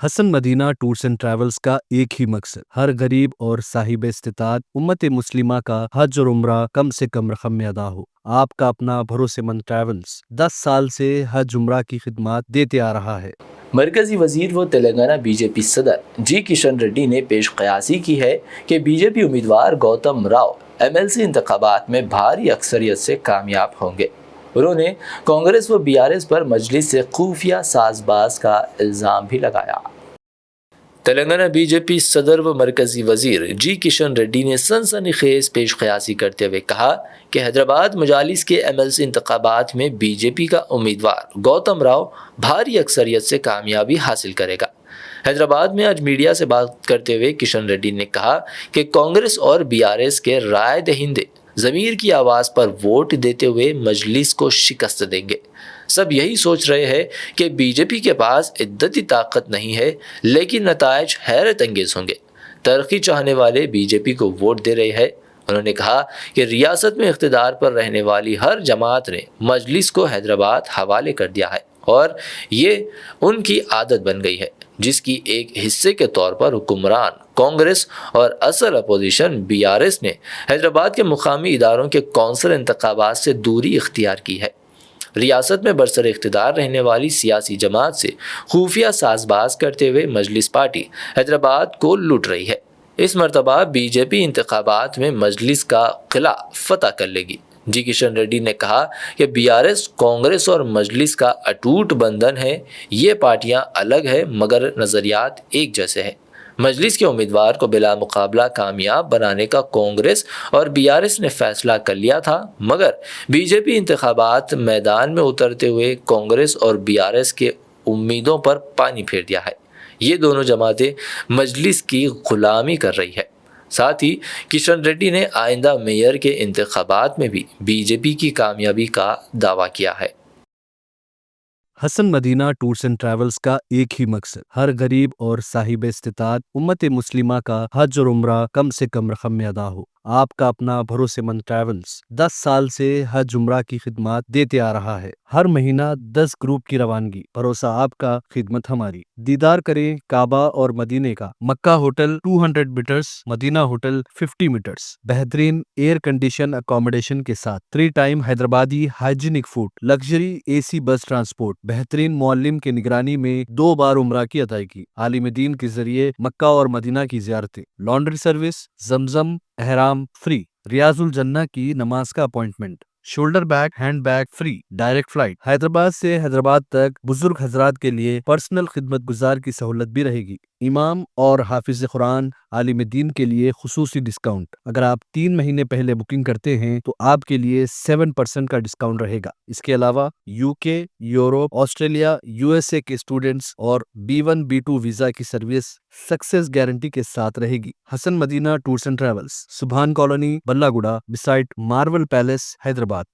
Hasan Medina tours and travels का एक ही मकसद हर गरीब और साहिब इस्तिताअत उम्मत मुस्लिमा का हज और उम्रा कम से कम रकम में अदा हो। आपका अपना भरोसेमंद ट्रैवल्स 10 साल से हज उम्रा की खिदमत देते आ रहा है। मरकजी वजीर व तेलंगाना बीजेपी सदर जी किशन रेड्डी ने पेश कयासी की है कि बीजेपी उम्मीदवार गौतम राव एमएलसी इंतखाबात में भारी अक्सरियत से कामयाब होंगे। उन्होंने कांग्रेस व बीआरएस पर मजलिस से खुफिया साजबाज का इल्ज़ाम भी लगाया। तेलंगाना बीजेपी सदर व मरकजी वजीर जी किशन रेड्डी ने सनसनीखेज पेश कयासी करते हुए कहा कि हैदराबाद मजालिस के एमएलसी इंतखाबात में बीजेपी का उम्मीदवार गौतम राव भारी अक्सरियत से कामयाबी हासिल करेगा। हैदराबाद में आज मीडिया से बात करते हुए किशन रेड्डी ने कहा कि कांग्रेस और बीआरएस के राय दहिंदे ज़मीर की आवाज़ पर वोट देते हुए मजलिस को शिकस्त देंगे। सब यही सोच रहे हैं कि बीजेपी के पास इद्दती ताकत नहीं है, लेकिन नतायज हैरत अंगेज होंगे। तरक्की चाहने वाले बीजेपी को वोट दे रहे हैं। उन्होंने कहा कि रियासत में इख्तिदार पर रहने वाली हर जमात ने मजलिस को हैदराबाद हवाले कर दिया है और ये उनकी आदत बन गई है, जिसकी एक हिस्से के तौर पर हुक्मरान कांग्रेस और असल अपोजिशन बीआरएस ने हैदराबाद के मुकामी इदारों के कौंसल इंतखाबात से दूरी इख्तियार की है। रियासत में बरसर इख्तिदार रहने वाली सियासी जमात से खुफिया साजबाज करते हुए मजलिस पार्टी हैदराबाद को लूट रही है। इस मरतबा बीजेपी इंतखाबात में मजलिस का किला फतह कर लेगी। जी किशन रेड्डी ने कहा कि बीआरएस, कांग्रेस और मजलिस का अटूट बंधन है। ये पार्टियां अलग है मगर नज़रियात एक जैसे हैं। मजलिस के उम्मीदवार को बिला मुकाबला कामयाब बनाने का कांग्रेस और बीआरएस ने फैसला कर लिया था, मगर बीजेपी इंतखाबात मैदान में उतरते हुए कांग्रेस और बीआरएस के उम्मीदों पर पानी फेर दिया है। ये दोनों जमातें मजलिस की गुलामी कर रही है। साथ ही किशन रेड्डी ने आइंदा मेयर के इंतखाबात में भी बीजेपी की कामयाबी का दावा किया है। Hasan Medina tours and travels का एक ही मकसद हर गरीब और साहिब इस्तिताअत उम्मत मुस्लिमा का हज और उम्रा कम से कम रकम में अदा हो। आपका अपना भरोसेमंद ट्रैवल्स 10 साल से हज उम्रा की खिदमत देते आ रहा है। हर महीना 10 ग्रुप की रवानगी, भरोसा आपका, खिदमत हमारी। दीदार करें काबा और मदीने का। Mecca hotel 200 meters, Medina hotel 50 meters, बेहतरीन एयर कंडीशन अकोमोडेशन के साथ 3 time Hyderabadi hygienic food, luxury AC bus transport, बेहतरीन मुअल्लिम की निगरानी में 2 बार उम्रा की अदायगी, आलिम दीन के जरिए मक्का और मदीना की जियारतें, लॉन्ड्री सर्विस, जमजम एहराम फ्री, रियाजुल जन्ना की नमाज का appointment, shoulder bag hand bag free, direct flight. Hyderabad से हैदराबाद तक बुजुर्ग हजरात के लिए पर्सनल खिदमत गुजार की सहूलत भी रहेगी। इमाम और हाफिज कुरान आलिम दीन के लिए खुसूसी डिस्काउंट। अगर आप 3 महीने पहले बुकिंग करते हैं तो आपके लिए 7% का डिस्काउंट रहेगा। इसके अलावा यूके, यूरोप, ऑस्ट्रेलिया, यूएसए के स्टूडेंट्स और B1 B2 वीजा की सर्विस सक्सेस गारंटी के साथ रहेगी। Hasan Medina tours and travels, Subhan colony, Ballaguda, beside Marvel palace, Hyderabad.